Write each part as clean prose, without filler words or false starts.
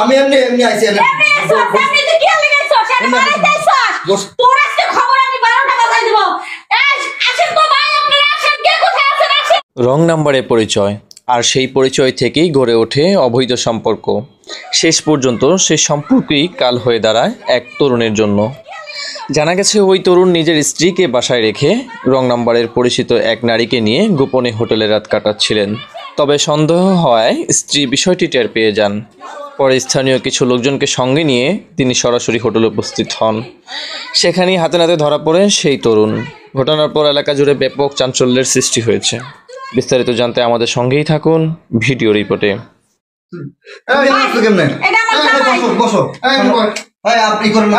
আমি এমনি আইছি এমনি আইছো এমনি তুই কি লাগাইছো কেন মারাইছস তোর আজকে খবর আমি 12টা বাজাই দেব আসেন তো ভাই আপনারা আসেন কে কোথায় আছেন আসেন রং নাম্বারে পরিচয় আর সেই পরিচয় থেকেই গড়ে ওঠে অবৈধ সম্পর্ক শেষ পর্যন্ত সেই সম্পর্কই কাল হয়ে দাঁড়ায় এক তরুণের জন্য জানা গেছে ওই তরুণ নিজের স্ত্রীকে বাসায় রেখে রং নাম্বারের পরিচিত এক নারীকে নিয়ে গোপনে হোটেলে রাত কাটাচ্ছিলেন তবে সন্দেহ হওয়ায় স্ত্রী বিষয়টি টের পেয়ে যান পরে স্থানীয় কিছু লোকজনকে সঙ্গে নিয়ে তিনি সরাসরি হোটেলে উপস্থিত হন সেখানেই হাতে নাতে ধরা পড়ে সেই তরুণ ঘটনার পর এলাকা জুড়ে ব্যাপক চাঞ্চল্যের সৃষ্টি হয়েছে বিস্তারিত জানতে আমাদের সঙ্গেই থাকুন ভিডিও রিপোর্টে বসো ভাই আপনি করেন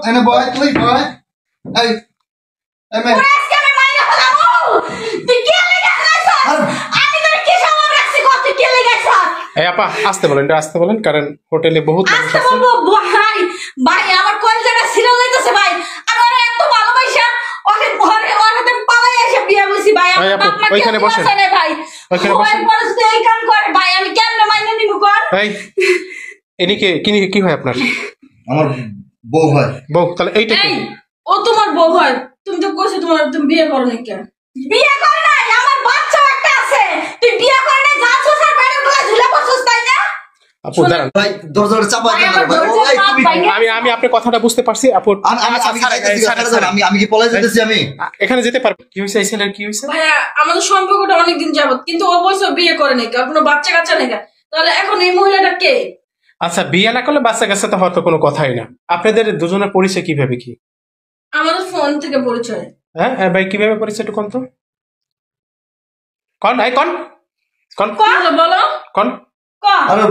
এনে বয় তুই বয় এই আজকে আমি মাইরা ফেলাবো তুই কি লাগাইছস আমি তোর কি সময় রাখছি কত কি লাগাইছস এই আপা আসতে বলেন কারণ হোটেলে বহুত মানুষ আছে আসতে বলবো ভাই আমার কলজাটা সিরিয়াল হইতাছে ভাই আমার এত ভালোবাসা ওকে ঘরে ওরাতে পালাই এসে বিয়ে হইছি ভাই আমার বাপ মা ওইখানে বসেন ভাই ওইখানে বসেন পরে যদি এই কাম করে ভাই আমি কেমনে মাইনে নিব কর এই এনিকে কি হয় আপনার আমার বউ হয় বউ তাহলে এইটা কি ও তোমার বউ হয় তুমি তো কইছো তুমি বিয়ে করো না কেন বিয়ে করে নাই আমার বাচ্চা একটা আছে তুই বিয়ে করে না যাচ্ছ স্যার বাইরে বলে ঝুলা পড়ছস তাই না আপু দাঁড়ান ভাই দরজাটা চাপা দেন আমি আপনার কথাটা বুঝতে পারছি আপু আমি কি পলাই যেতেছি আমি এখানে যেতে পারবো কি হইছে এই ছেলের কি হইছে ভাইয়া আমাদের সম্পর্কটা অনেক দিন যাবত কিন্তু ও বলছে বিয়ে করে নাই কোনো বাচ্চা কাচ্চা নেই তাহলে এখন এই মহিলাটা কে আচ্ছা বিয়ে না করলে বাচ্চা কাচ্চা তো হয়তো কোনো কথাই না আপনাদের দুজনের পরিচয় কিভাবে কি আমাদের ফোন থেকে পরিচয় হ্যাঁ ভাই কিভাবে পরিচয় একটু কোন তো কোন বলো কোন আরে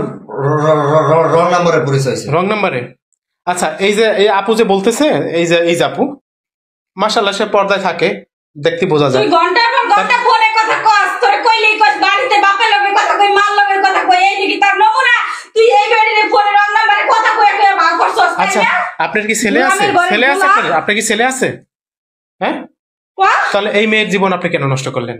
রং নাম্বারে পরিচয় রং নাম্বারে আচ্ছা এই যে এই আপু যে বলতেছে এই যে আপু মাশাআল্লাহ সে পর্দায় থাকে দেখতে বোঝা যায় তুই ঘন্টার পর ঘন্টা ফোনে কথা কস তোরে কইলেই কস বাড়িতে বাপের লগে কথা কই মার লগে কথা কই এই দিকে তার নমুনা তুই এই বেড়িতে ফোনে রং নাম্বারে কথা কই ভাগ করছস আচ্ছা আপনার কি ছেলে আছে আপনার কি ছেলে আছে হ্যাঁ তাহলে এই মেয়ের জীবন আপনি কেন নষ্ট করলেন